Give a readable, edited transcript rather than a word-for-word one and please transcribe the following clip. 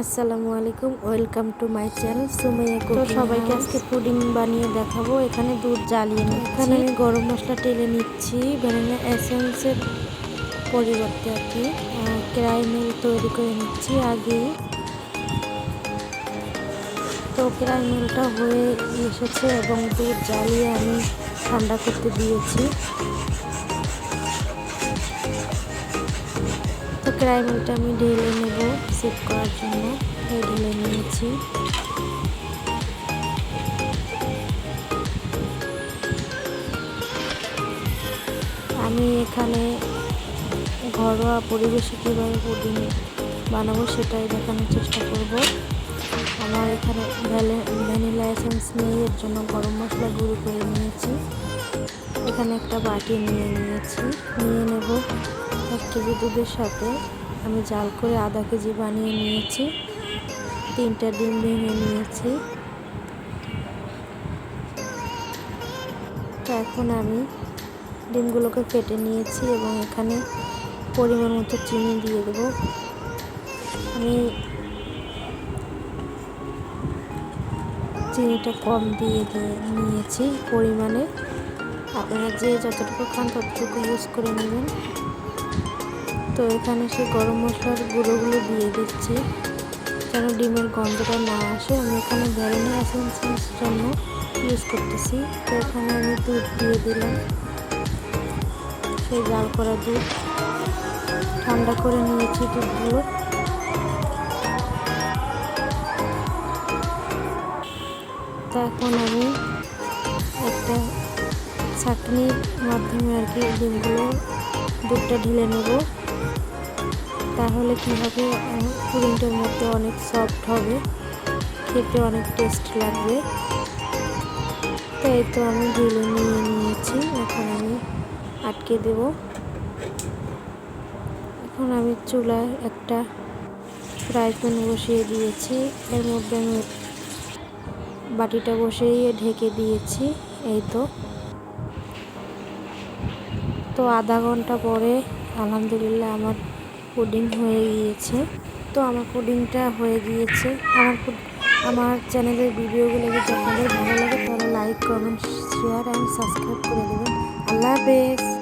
আসসালামু আলাইকুম, welcome to my channel Sumaiya cooking. তো সবাইকে আজকে পুডিং বানিয়ে দেখাবো। এখানে দুধ জ্বালিয়ে নিচ্ছি। এখানে আমি গরম মশলা টেলে নিচ্ছি ভ্যানিলা এসেন্সের পরিবর্তে আর কি। ক্যারামেল তৈরি করে নিচ্ছি আগে। তো ক্যারামেলটা হয়ে এসেছে এবং দুধ জ্বালিয়ে আমি ঠান্ডা করতে দিয়েছি। তো ক্যারামেলটা আমি ঢেলে নেব সেট করার জন্য। ঢেলে নিয়েছি। আমি এখানে ঘরোয়া পরিবেশে কীভাবে পুডিং বানাবো সেটাই দেখানোর চেষ্টা করব। আমার এখানে ভ্যানিলা এসেন্স নেই, এর জন্য গরম মশলা গুঁড়ো করে নিয়েছি। এখানে একটা বাটি নিয়ে নেব 1 কেজি দুধের সাথে আমি জাল করে আধা কেজি বানিয়ে নিয়েছি। 3টা ডিম ভেঙে নিয়েছি। তো এখন আমি ডিমগুলোকে কেটে নিয়েছি এবং এখানে পরিমাণ মতো চিনি দিয়ে দেব। আমি চিনিটা কম দিয়ে নিয়েছি পরিমাণে। আপনারা যে যতটুকু খান ততটুকু ইউজ করে নেবেন। তো এখানে সেই গরম মশলার গুঁড়োগুলো দিয়ে দিচ্ছি যেন ডিমের গন্ধটা না আসে। আমি এখানে ভ্যানিলা এসেন্সের জন্য ইউজ করতেছি। তো এখানে আমি দুধ দিয়ে দিলাম, সেই জাল করা দুধ। ঠান্ডা করে নিয়েছি দুধগুলো। তো এখন আমি একটা ছাঁকনির মাধ্যমে আর কি দুধটা ঢেলে নেব। তাহলে কী হবে, পুডিংটার মধ্যে অনেক সফট হবে, খেতে অনেক টেস্ট লাগবে। তো এই তো আমি ঢেলে নিয়েছি। এখন আমি আটকে দেব। এখন আমি চুলায় একটা ফ্রাই প্যান বসিয়ে দিয়েছি। এর মধ্যে আমি বাটিটা বসিয়ে ঢেকে দিয়েছি। এই তো আধা ঘন্টা পরে আলহামদুলিল্লাহ আমার পুডিং হয়ে গিয়েছে। তো আমার পুডিংটা হয়ে গিয়েছে। আমার চ্যানেলের ভিডিওগুলো যদি আপনাদের ভালো লাগে তাহলে like, comment, share and subscribe করে দেবেন। আল্লাহ হাফেজ।